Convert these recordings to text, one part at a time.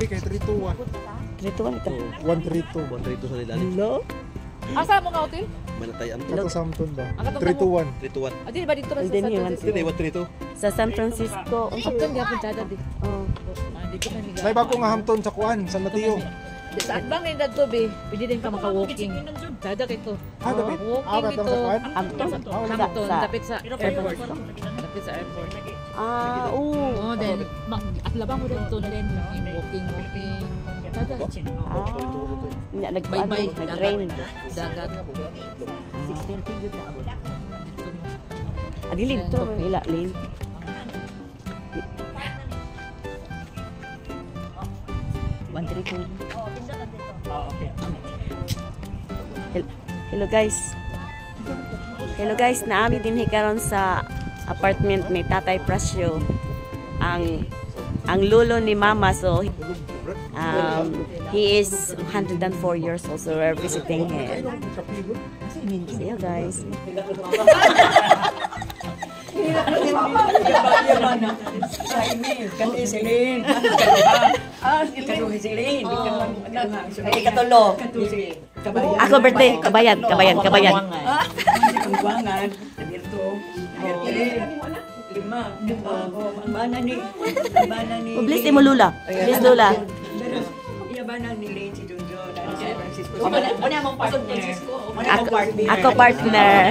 Kapi kay 321. 321 ito. 132. 132 sa nila. No? Asa mo nga hotel? Manatayan. Kato Samton ba? Ang katong 321. 321. Adi ba dito ra sa Then San you Francisco? Hindi, 132. Sa San Francisco. Samton gyapon chada di. Oh. Hindi ko na May bago nga hamton sa kuan, San Mateo. Sa Adbang ay dadto be. Pwede din ka maka-walking. Chada kay to. Dapat. Walking Katong dito. sa kuan. Hampton. Hampton, Sa- tapit sa airport. Tapit sa airport. Oo. Oh, then at labang mo dito then walking. Chada. Nag-rain. Dagat. Adili dito. Ila, lane. Hello guys. Hello guys, naami din hikaron sa apartment ni Tatay Prasyo. Ang lolo ni Mama, so he is 104 years old, so we're visiting him. See you guys. Ako birthday, kabayan. Bless mo Lula. Bless Lula. Ako partner.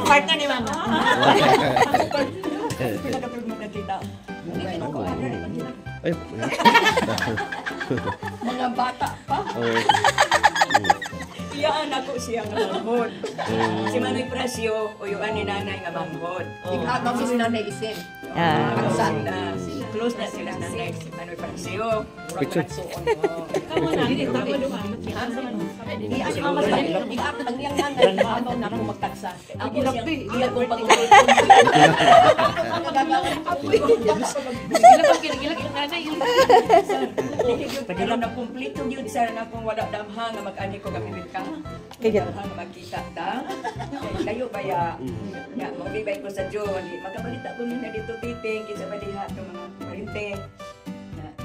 Partner ni Mama. Ay. Mga bata pa. Iyaan ako siya nga manghod. Si Manoy Prasyo o yung ani nanay nga manghod. Ikaw si Nanay Isin. Close na sila nanay si Manoy Prasyo. Picture. Ang iyang nanay, ako na ako magtaksa. Ako siya kong pag-ulit. Pero na kumplito yun, sana na kung wala damha nga mag-ani ko gamit ka. Damha nga magkita da. Kayo ba ya? Magbibay ko sa John. Magkabalita ko nila dito titing, kinsa ba diha ng mga parente.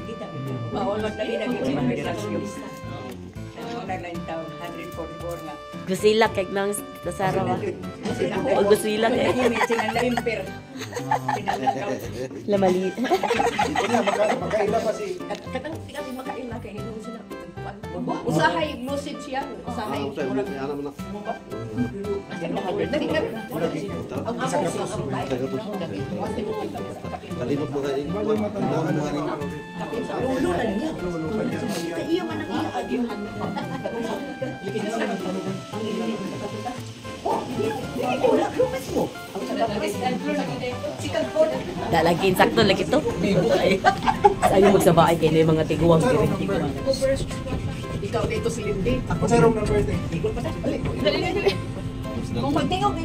Kita dito. Maulog na rin si Manoy Prasyo. Naglain taon, 144 nga. Gusila kay nang dasara ba? O gusila kay Sinalain per. lamali. Magkaila pa si Katang tingnan makaila kay hindi mo sila. Usahay lucid siya. Usahay. Kalimot mo kayo. Ulo na niya. Iyo man ang iyo. Dalagin sakto lagi to. Sayo magsabay kay ni mga tiguang diri. Ikaw dito si Lindy. ako sa room ng birthday. Kung magtingog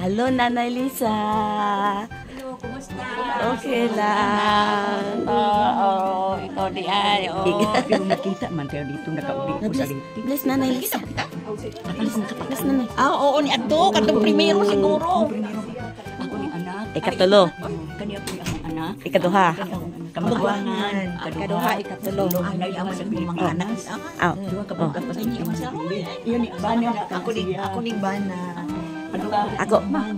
Hello Nanay Lisa. Hello, kumusta? Okay lang. Ikaw di ay. Pero nakita man tayo dito nakauli ko sa liti. Bless Nanay Lisa. Bless Nanay. Oo, ni ato katong primero siguro. Ako ni anak. Ikatulo. Kaniya po ang anak. Ikaduha. Kamagwangan. Ikaduha, ikatulo. Anay ang sa mga anak. Aw. Duha ka pa sa inyo ang sa. Iyon ni bana ako ni bana.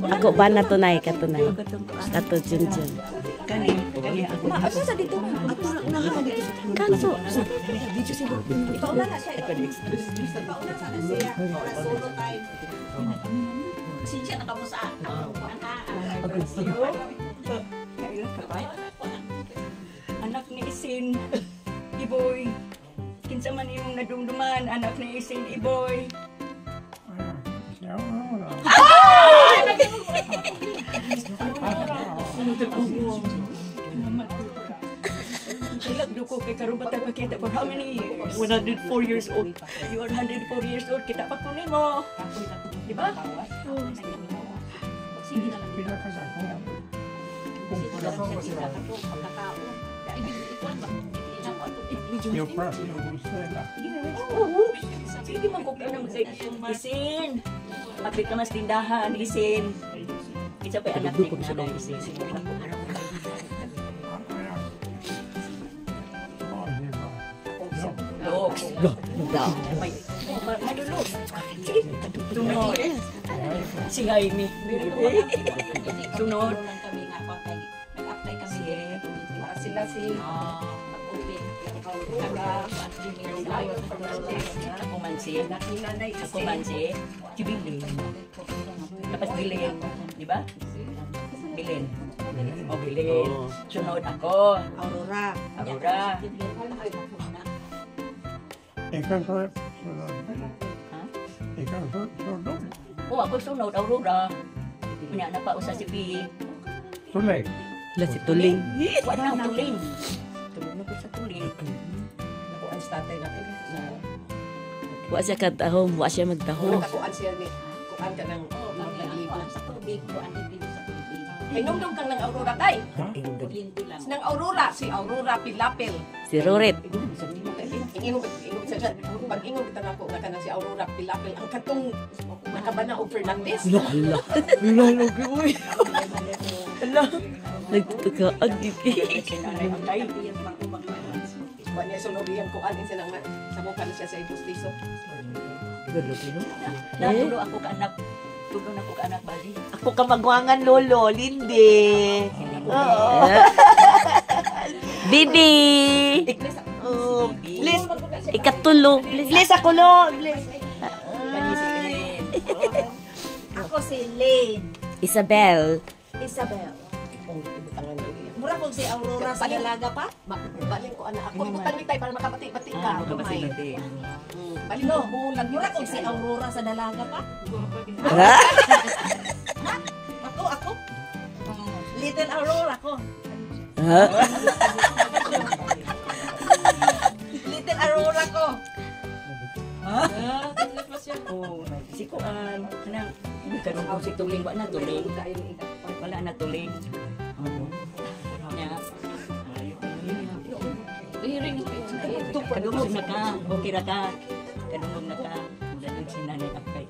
Ako ba na tunay katunay. Kato Junjun. Kani ako sa dito. Ato na ka dito. Kanso. Dito siguro. Ikaw na siya. Solo time. Siya na kamo sa. Kailan ka ba? Anak ni Isin, Iboy. Kinsa man imong nadumduman, anak ni Isin, Iboy. Ilag duko kay karon ba tayo pakita for how many years? 104 years old. You are 104 years old. Kita pa kunin mo. Di ba? Sige na lang. Your first. Isin. Magbit ka mas tindahan, isin. Isa pa anak ni nanay, isin. Loks. Malulog. Sunod. Si Jaime. Sunod. Nag-apply kami. Sila si ako mansin. Ako mansin. Si Bilin. Tapos Bilin. Di ba? Bilin. O Bilin. Sunod ako. Aurora. Aurora. Ikaw sunod. Ha? Ikaw sunod. O ako sunod. Aurora. Punya na pa usa si Pi. Tuloy. La si Tuling. Wala nang tuling. Tulog na ko sa tuling. Nakuan sa tatay natin. Wa siya kadahom, wa siya magdahom. Nakuan siya ni. Kuan ka ng nagligo. Sa tubig ko, ano dito sa tubig. Hinumdum kang ng Aurora tay. Linti lang. Nang Aurora, si Aurora Pilapil. Si Roret. Ingong sa pag ingong kita nako nga kanang si Aurora Pilapil ang katong nakabana og Fernandez. Hala. Lalo ki uy. Hala. Nagtutukaan gigi. Si nanay ang tay. Wa niya sulubihan ko alin sa nang sa mukha na siya sa justiso. Natulo ako ka anak. Tulo na ko ka anak bali. Ako ka magwangan lolo, Lindi. Oo. Bibi. Please, ikatulo. Please ako lo. Kani si Lynn. Ako si Lane. Isabel. Isabel. Tangan niya. Mura kong si Aurora sa dalaga pa. Balin ko anak ako butang ni tay para makabati-bati ka. Ah, kapatid. Balin ko bulag Mura kong si Aurora sa dalaga pa. Ako. Little Aurora ko. Ha? Little Aurora ko. Oh, si Kuan. Kanang karon ko si tuling wa na tuling. Wala na tuling. Nya. Kadungog na ka. Okay ra ka. Kadungog na ka. Dalag si nanay akay.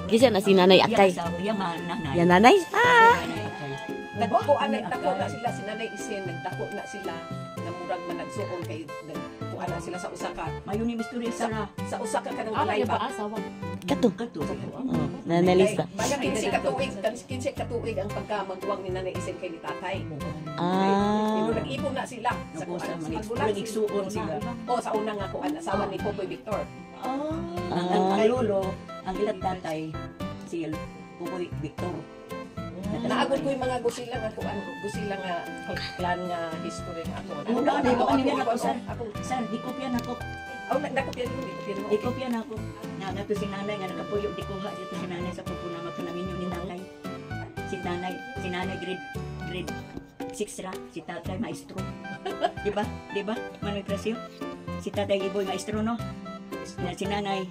Kisa na si Nanay Akay. Yaman nanay. Yan nanay? Ah. Nanay akay. nagdako na sila si Nanay Isin, nagdako na sila na murag man nagsuon kay nagkuan na sila sa usa ka Mayo ni Mystery Sara. sa usa ka kanang Ala balay yung ba. asawa. Kato. Kato. Oh, nanalista. Baya 15 katuig ang pagkamagwang ni Nanay Isin kay ni tatay. Ah. Pero nag-ipon na sila sa Naku sa kuan. mga igsuon sila. O sa unang nga kuan asawa ni Popoy Victor. Ang lolo, ang ilang tatay, si Pupoy Victor. Naagod ko yung mga gusila nga kuan, gusila nga plan nga history nga ako. Ano na, di ba kanina ako, sir? Ako, Sir, di ko piyan ako. nakopyan mo, ikopyan mo. Di ko piyan ako. Nga to si nanay, nga nakapuyo, di kuha dito si nanay sa pupuna magkanaminyo ni nanay. Si nanay grade 6 ra, si tatay maestro. Di ba? Manoy Prasyo? Si tatay Iboy maestro, no? Si nanay,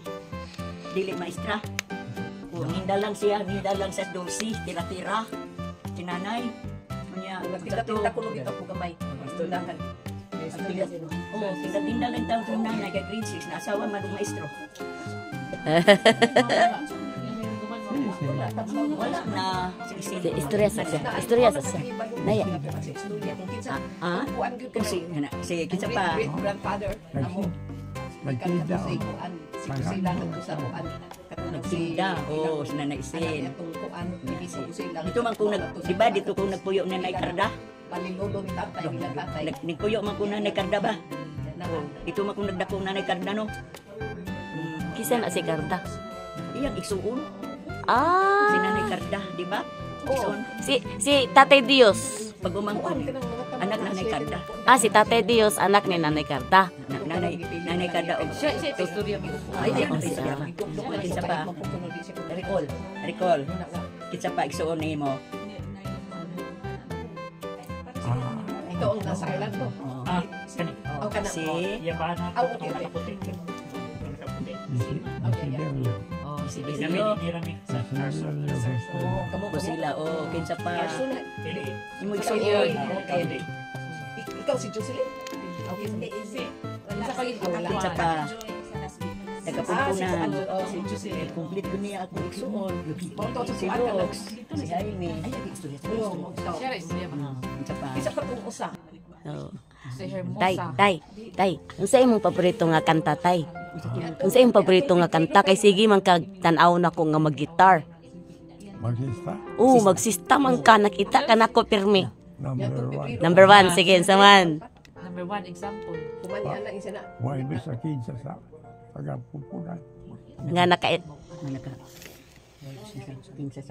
dili maestra. Nindalang siya sa dosi, tira-tira. Si nanay, Nagtinda-tinda ko dito po gamay. Tindahan. tinda lang taon sa nanay, kay grade 6, na asawa man maestro. Wala na. Istorya sa siya. Istorya sa siya. Naya. Ah? Kuan gyud ka Si kinsa pa. great grandfather amo. Magtinda, Sa kuan, si sila nagto sa kuan. Nagtinda. Oh, si nanay Isin. Itong kuan, hindi si sila. Dito man kung di ba dito kung nagpuyo na nanay Karda? Palilolo ni tatay, nila tatay. Nagpuyo man kung nanay Karda ba? Dito man kung nagdako nanay Karda, no? Kisa na si Karda. Iyang igsuon. Si Ah. nanay Karda, di ba? Igsuon. Si Tatay Dios. Pag umangkon, anak nanay Karda. Ah, si Tatay Dios, anak ni Nanay Karda. Nanay Karda og istorya mi. Ay, istorya ba? Kinsa pa? Recall. Kinsa pa igsuon nimo? Ito ang nasa island ko. Ang kanang Si okay, okay. Oh, si Basilio. Kamo ko sila. Oh, kinsa pa? Imo igsuon. Okay. Ikaw si Jocelyn? Okay, hindi. Kinsa pa? kumpunan. Complete ko niya akong igsuon. Si Rox, si Jaime. Siya rin siya ba? Isa ka kung usa. Oh. Si Hermosa. Tay. Unsa imong paborito nga kanta, tay? Unsa imong paborito nga kanta kay sige man kag tan-aw na ko nga mag-gitar. Magista. Magsista man ka nakita ka nako pirmi. Number 1. Number 1, sige, saman. Number 1 example. Kumani ana isa na. Why ba sa kinsa sa pagpupunan? Nga naka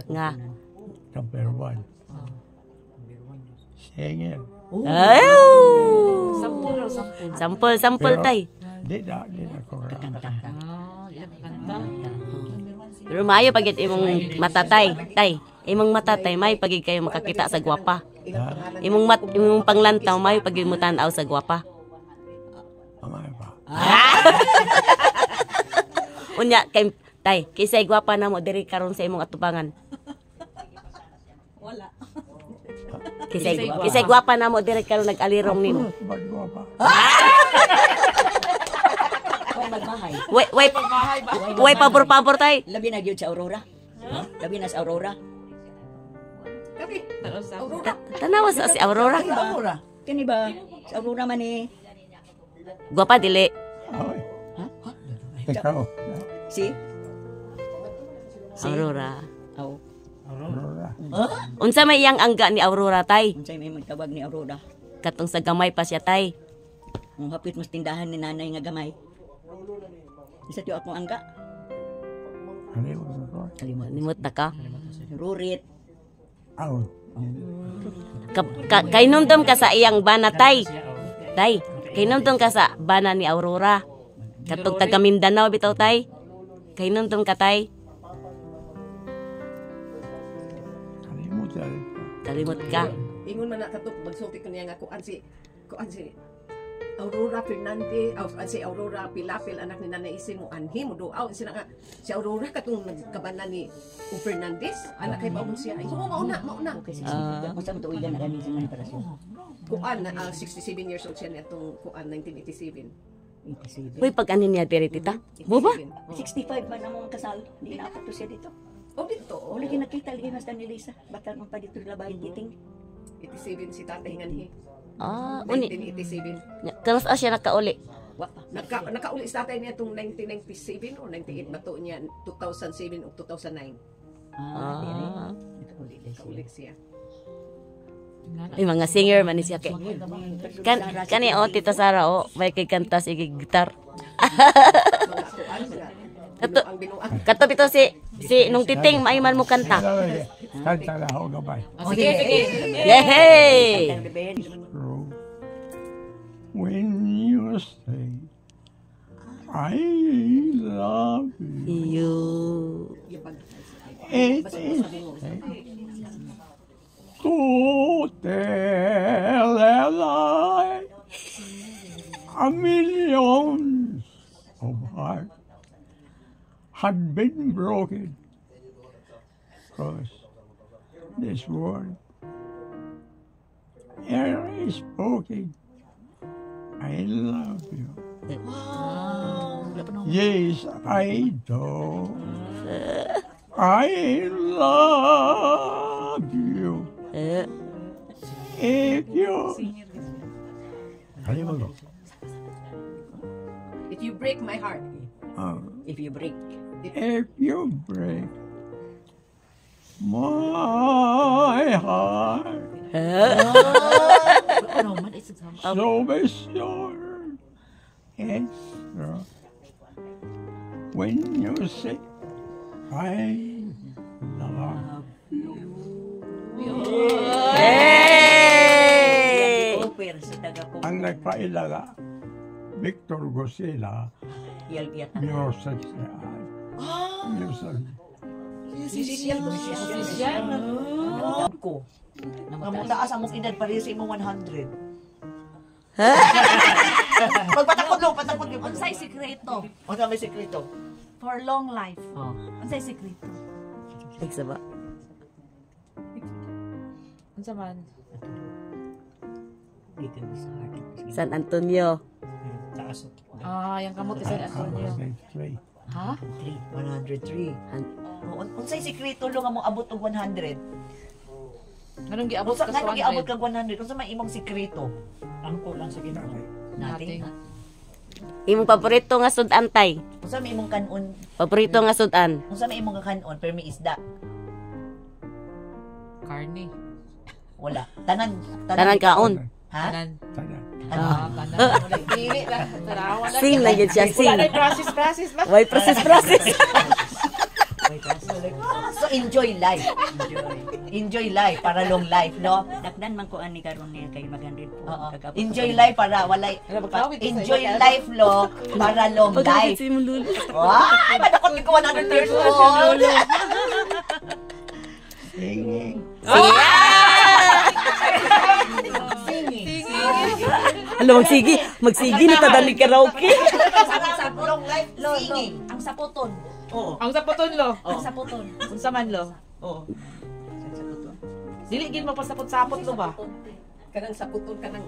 nga. Number 1. Singer. Ayaw! Sampul o sampul? Sampol, tay. Di na ko kakanta. Yan kanta. Pero maayo pagit imong matatay, tay. Imong matatay, may pagid kayo makakita sa gwapa. Imong panglantaw, may pagid mo tan-aw sa gwapa. Amay pa. Unya, kay tay, kisay gwapa na mo diri karon sa imong atubangan. Kisay gwapa na mo diri karon nag-alirong nimo. Bagwa pa. Way pabor tay. Labi na gyud sa Aurora. Labi na sa Aurora. Kapi. Tanawa sa si Aurora. Aurora. Kani ba? Sa Aurora man eh. Gwapa dili. Ay. Ikaw. Si? Aurora. Aw. Aurora. Unsa may iyang angga ni Aurora tay? Unsay may magtawag ni Aurora? Katong sa gamay pa siya tay. Ang hapit mas tindahan ni nanay nga gamay. Isa tiyo akong angga. Halimot ko. Limot na ka. Rurit. Aw. Kainumdum ka sa iyang bana tay. Tay, kainumdum ka sa bana ni Aurora. Katong taga Mindanao bitaw tay. Kainumdum ka tay. Halimot ka. Kalimot ka. Ingon man na katok magsulti ko niya nga kuan si Aurora Fernandez, si Aurora Pilapil, anak ni Nanay Isin mo anhi mo do. Sina nga si Aurora katong nagkabanan ni Fernandez, anak kay paumon siya. Ay, so mauna. Unsa mo tuigan na ganin sa mga parasyon? Kuan na 67 years old siya nitong kuan 1987. Uy, pag ano niya diri tita? Mo ba? 65 ba na mong kasal? Hindi na ako to siya dito. O dito, Uli kinakita lagi mas ni Lisa. Bata mo pa dito labahin giting. 87 si Tatay Nganhi. Uni. 1987. Kalas siya nakauli. Wa pa. Nakauli si Tatay niya itong 1997 o 98 na to niya 2007 o 2009. Nakauli siya. Ay, mga singer man ni siya kay. Kani Tita Sara may kay kanta sige gitar. Kato bito si nung titing maiman mo kanta. Kanta na ako gabay. Sige. Yay! When you say I love you, it is to tell a lie. A millions of hearts had been broken because this word air is spoken. I love you. Yes, I do. I love you. If you If you break my heart. If you break. If you break my heart, so be sure it's true. When you say I love you. Hey! Offer sa taga po. Ang nagpailaga, Victor Gosela, Yalbiat. music. Music. Ko. Mataas ang mong edad pa rin sa imong 100. Magpatakot lo, patakot lo. Unsay sikreto Ano may sekreto? for long life? Unsay sikreto? Isa ba? Unsa man? San Antonio. Yung kamot isa Antonio. Ha? 103. Unsay sikreto lo nga mo abot og 100? Anong giabot ka sa Nga giabot 100? kag 100? Unsa may imong sikreto? Ang kulang sa Ginoo. Nothing. Imong paborito nga sudan tay. Unsa may imong kanon? Paborito nga sudan. Unsa may imong kanon pero may isda? Carne. Wala. Tanan Tanan kaon. Ha? Tanan. Tanan. Tanan. Dili na. Tarawa na. Sing lang yun siya, sing. Wala na process na. Why process. So enjoy life. Enjoy life para long life, no? Dakdan man ko ani karon niya kay mag-100 po. Oo. Kagabot. Enjoy life para walay magkawit sa enjoy iyo, life lo para long life. Si Mulul. Wow, madakot ko 100 years old. Singing. Alam, magsigi na tadali karaoke. Long life singing. Ang sapoton. Oo. Ang sapoton lo. Ang sapoton. Unsa man lo? Oo. Dili gid mapasapot-sapot lo ba? Kanang saputon kanang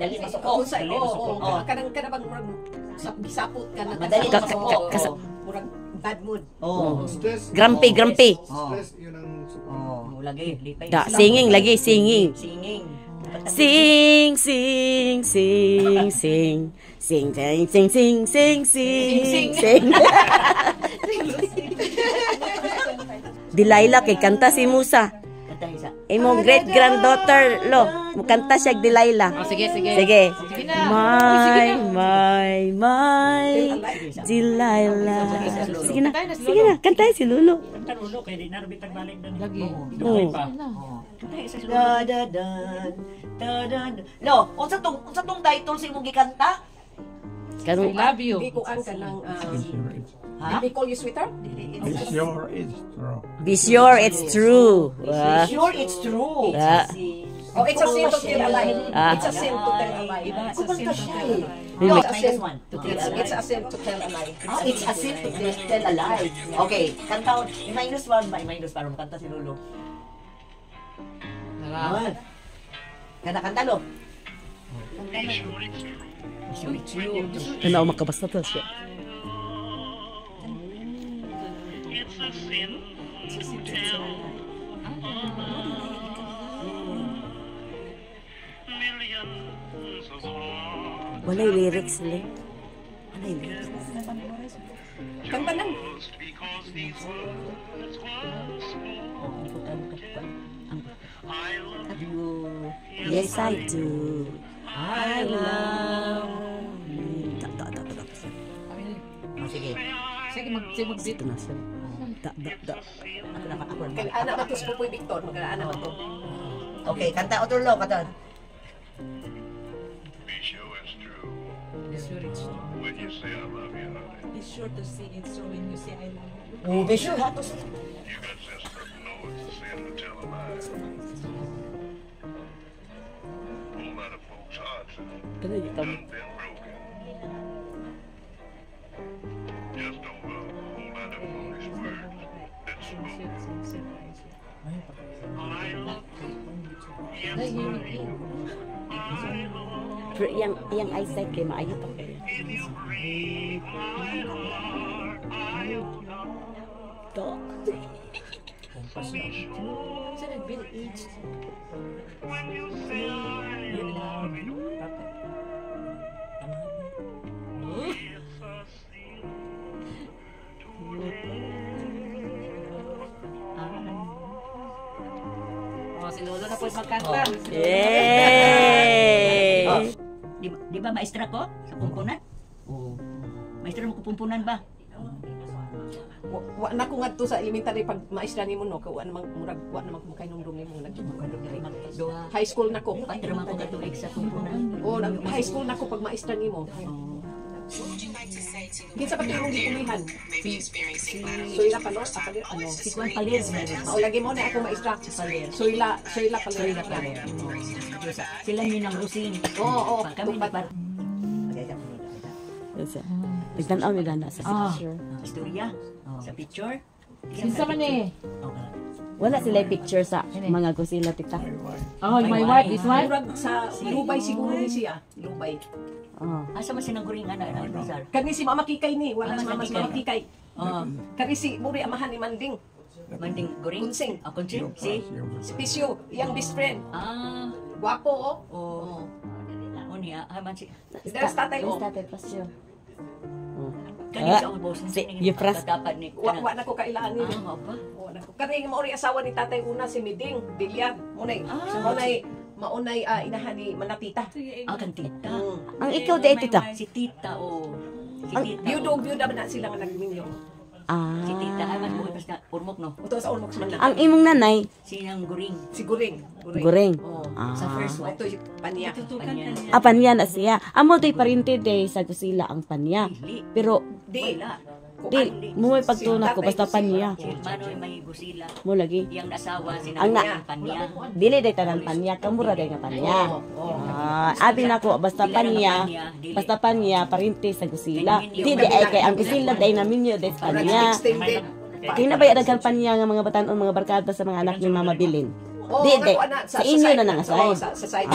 Dali masuk. Oo, sa oo. Kanang bang murag sapot ka na Madali masok. Murag bad mood. Oo. Stress. Grumpy. Stress, yun ang Oo, lagi. Litay. Da, singing lagi, singing. Singing. Sing, sing, sing, sing. Sing, sing, sing, sing, sing, sing, sing. Delilah kay kanta si Musa. Kanta isa. Imong great granddaughter lo, mukanta siya Delilah. Oh, sige. Sige. Sige na. My Delilah. Sige na. Sige na, kantay si Lolo. Lagi. Oh. Da da da da da. Lo, unsa tong title sa imong gikanta? I Kanong love you. Di ko ang kanang Ha? They call you sweeter? It's your, it's true. be sure it's true. Ah. Sure it's true. Ah. Oh, it's a sin to tell a lie. Ah. It's a sin to tell a lie. It's a sin to tell a lie. No, It's a sin to tell a lie. It's a sin to tell a lie. It's a sin to tell a lie. Okay, kanta minus 1 ba? Minus para makanta si Lolo. Salamat. Kanta lo. Ano makabasta to siya. Walay lyrics le. Walay lyrics. Kanta lang. Yes, I do. I love you. Oh, sige. Sige mag-beat. Ito na siya. Ako na. Kay anak matos po po'y Victor. Magkaanak mato. Okay, kanta otro lo, kanta. Be sure it's true Be sure it's true. when you say I love you, honey. Be sure to say it so when you say I love you. Oh, be sure ha to. You got sense enough to know it's a sin to tell a lie. Whole lot of folks' hearts have Kana di done been broken. Just over a whole lot of foolish words that spoke. I love you. Yes, I do. Pero iyang eyesight kay maayo pa kayo. If you break my heart, I'll know. To. When you say I love you, it's a sin Oh, si Lolo na po magkanta. Yay! Di ba maestra ko sa pumpunan? Oh. Maestra mo ko pumpunan ba? Wa na ko ngadto sa elementary pag maestra nimo no. Wa namang murag wa namang makainom nimo high school na ko. Patro man ko katuig sa pumpunan. Oh, high school na ko pag maestra nimo. Kinsa pa imong gikulihan? Soyla pa no? Ano? Si Juan Palir. Mao lagi mo na ako maestra. Soyla Palir. Sila ni ng Rosing. Oo, Kami ni par. Nagtanaw nila na sa picture. Istorya sa picture. Sinsa man eh. Wala sila picture sa mga kusila tita. Oh, my wife, this one? Murag sa Lubay siguro ni siya. Lubay. Oh. Asa man sinang guring ana na Rizal? Kani si Mama Kikay ni, wala si Mama Kikay. Kikay. Oh, Kani si Muri amahan ni Manding. manding guring. Kunsing. Kunsing. Si. Si Pisyo, iyang best friend. Guwapo oh. Oh. Unya, man si. There's tatay oh. Tatay Pasyo. Kani sa ubos you pras. dapat ni. Wa na ko kailangan ni. Mao ba? Kani maori asawa ni tatay una si Miding, Bilya. Maunay inahan ni Manatita. Kan tita. Ang ikaw di tita. Si tita o. Si tita. Byuda ba na sila nga nagminyo? Si tita ay man buhay pas na urmok no. Uto sa Ormox man lang. Ang imong nanay, Sinang guring. Si Guring. Guring. Oh. Sa first one. Ito yung panya. Panya na siya. Amo day parinte day sa kusila ang panya. Pero Di. di mo may pagtuna ko basta panya. Si Manoy may gusila. Mo lagi. Yang asawa Ang sinang na panya. dili day tanan panya, kamura day nga panya. Abi nako basta panya. Basta panya parinte sa kusila. Di ay kay ang kusila day namin yo day sa panya. Kinabay daghang panya nga mga batan-on mga barkada sa mga anak ni Mama Bilin. Di sa inyo na nang asay. Sa side.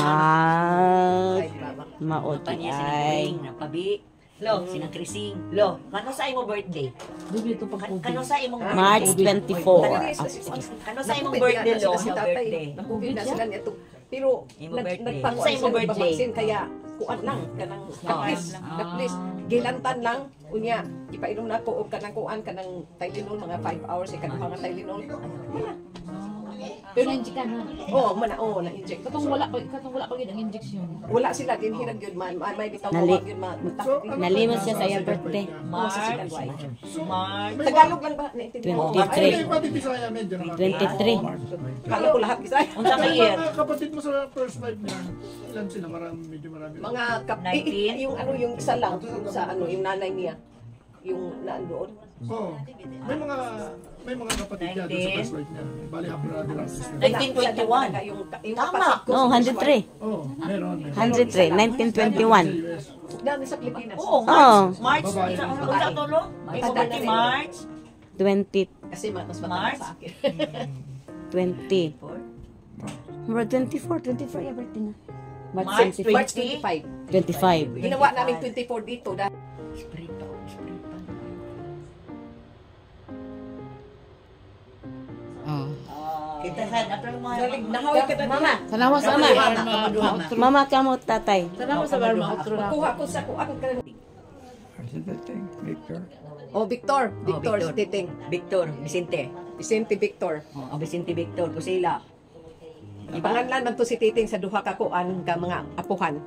Maot Panya sinang ay. guring na pabi. Lo, sinang krising. Lo, kano sa imo birthday? Bibili ito pag Kano sa imong March 24. Kano sa imong birthday lo? Si tatay. Nakubid na sila nito. Pero Imo birthday. nagpanguan Sa imo sila birthday? babaksin kaya kuan lang kanang at least gilantan lang unya ipainom na ko og kanang kuan kanang Tylenol mga 5 hours ikaduha nga Tylenol. Pero na-inject ka na. Na-inject. Katong wala pa gid ang injection. Wala sila din hinag yun man may bitaw Nali- tawag yun man. Nalimot siya sa iyang birthday. March. Tagalog lang ba? Naintindihan mo? 23. Pati Bisaya medyo 23. Kala ko lahat isa. Unsa ka year? Mga kapatid mo sa first life niya, ilan sila? Medyo marami. Mga 19? yung yung isa lang sa yung nanay niya. Yung nandoon. Oo. May mga kapatid niya doon sa first life niya. Bali, brother and sister. 1921. Yung Tama. Oh, 103. Oo, meron. 103, 1921. Dami sa Pilipinas. Oo, Oh, March. Babae. Unsa to lo? Imo birthday March. 20, Kasi mas March? mataas sa akin. 20. Mura 24 yung birthday na. March March 25. March 25. 25. Ginawa namin 24 dito dahil Kita sa ato mga nahawi ka na mama. Salamat sa ama. Mama kamo tatay. Salamat sa bar mautro na. Kuha ko sa kuan ka. Victor. Oh, Victor. Victor, Victor. si Titing. Victor, Vicente. Vicente Victor. Oh, Vicente Victor kusila. Ipanganlan man to si Titing sa duha ka kuan ka mga apuhan.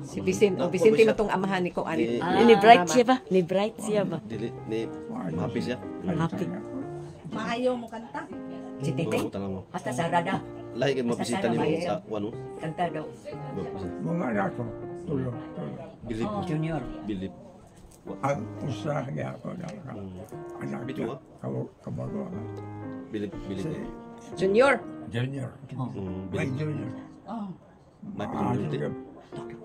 Si Vicente, Vicente matong amahan ni kuan. Ni Bright siya ba? Ni Bright siya ba? Dili, ni happy siya. Happy. Maayo mo kanta. Si Tete. Tangan mo. Hasta sa Rada. Lahi kayo mabisita ni mo sa wano. Kanta daw. Mga anak ko, tulo. Bilib. Junior. Bilib. Ang usaha ako na anak Bito ko. Kamagawa. Bilib. Bilib. Junior. Junior. May Bilib. junior. May pinulunti.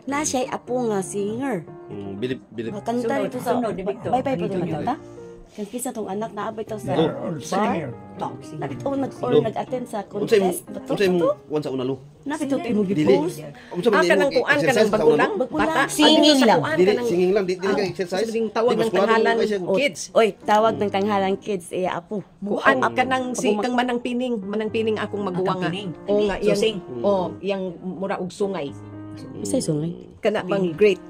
Na siya'y apo nga singer. Bilib. Bilib. Kanta dito sa... Sunod, ni Victor. Bye-bye po Ni naman Junior. tata. Kaya kisa tong anak na abay to sa Or senior. Napit o nag-attend sa Unsay mo? contest. Unsay mo? Wan sa unalo. Napit o mo Dili. gi-post. Unsa man Kanang kuan kanang bagulang. Bata. Singing lang. Dili, singing lang. Dili ka exercise. Sabihin tawag ng tanghalan kids. Oy, tawag ng tanghalang kids iya apo. Kuan kanang si kang manang pining akong maguwa nga. Pining. O nga Susing. yang mura og sungay. Isay sungay. Kana bang great.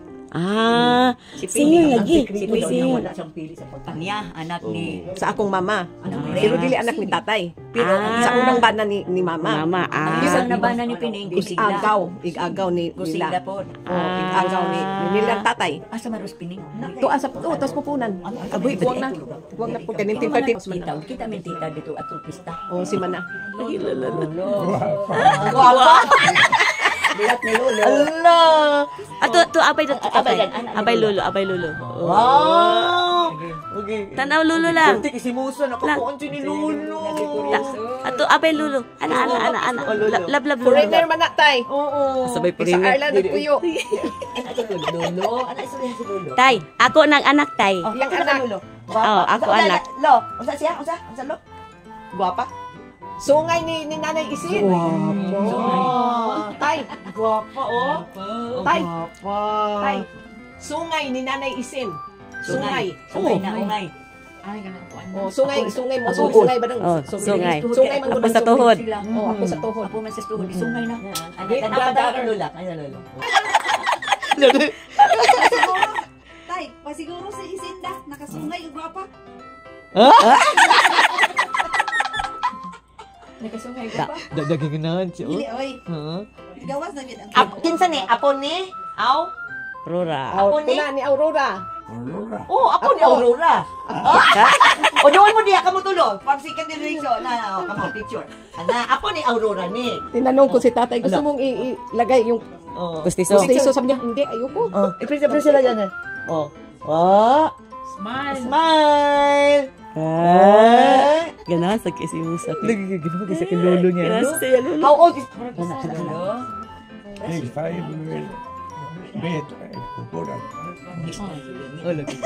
Singing lagi. Si May Pino singing. wala siyang pili sa pagkanya. Anak ni... Sa akong mama. Anak ni Pero dili anak ni tatay. Pero sa unang bana ni mama. Mama, Ang isang nabana ni Pining kusila. Igagaw ni Kusila nila. po. Igagaw ni nilang tatay. Asa maros Pining? Tuwa sa tos pupunan. Aboy, buwag na. Buwag na po kanin Kita tinta. kita min tita dito at pista. O si Mana. Bilat ni Lolo. Allah. Ato abay to tatay. Abay lulo. Wow! Okay. Tanaw lulo lang. Kunti si Musa nakakuan si ni Lolo. Ato abay lulo. Ana. Lab Foreigner lulo. man na tay. Oo. Sabay Sa Ireland nagpuyo. Lolo, ana isa si Lolo. Tay, ako nang anak tay. Yang anak. Oh, ako anak. Lo, unsa siya? Unsa lo? Guwapa? Sungay ni Nanay Isin. Tay. Guwapa, oh. Tay. Guwapa. Tay. Sungay ni Nanay Isin. Sungay. Sungay na, ungay. Oh, sungay mo. Sungay ba nang? Sungay. Sungay man Ako sa tuhod. Oh, ako sa tuhod. Ako man sa tuhod, sungay na. Napadaan lula. Ay, lolo. Tay, pasiguro si Isinda, nakasungay ug gwapa. Nakasungay ka pa? Dagaginahan siya. Dili oy. Gawas na gid ang Kinsa ni? Apo ni? Aw? Aurora. Apo ni? Puna ni Aurora. Oh, apo ni Aurora. O doon mo diha kamo tulo. Pag second generation na kamo picture. Ana, apo ni Aurora ni. Tinanong ko si tatay, gusto mong ilagay yung Gustiso. gustiso? Sabi niya, hindi, ayoko. Oh, i-print sila dyan eh. Oh. Oh. Smile. Smile. Ganahan sa kisi mo sa Nagigiginawa kasi kay lolo niya. Ganahan sa saya lolo. How old is... He's 5 years. Bed. Kukulan. Oh, lagi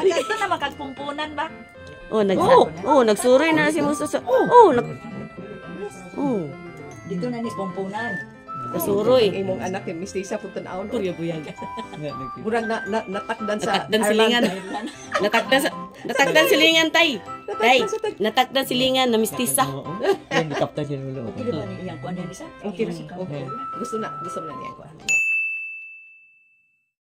Ito na makagpumpunan ba? Nagsuroy na si Musa sa... Oh. Dito na ni pomponan. Nagsuroy. Imong anak yung mistisa punta na ako. Buyag. Murag natakdan sa Natakdan silingan. Natakdan silingan, tay. Tay, natakdan silingan na mistisa. Yung kapta siya lolo. Okay ba ni iyang kuan yan isa? Okay. Gusto na niya ko.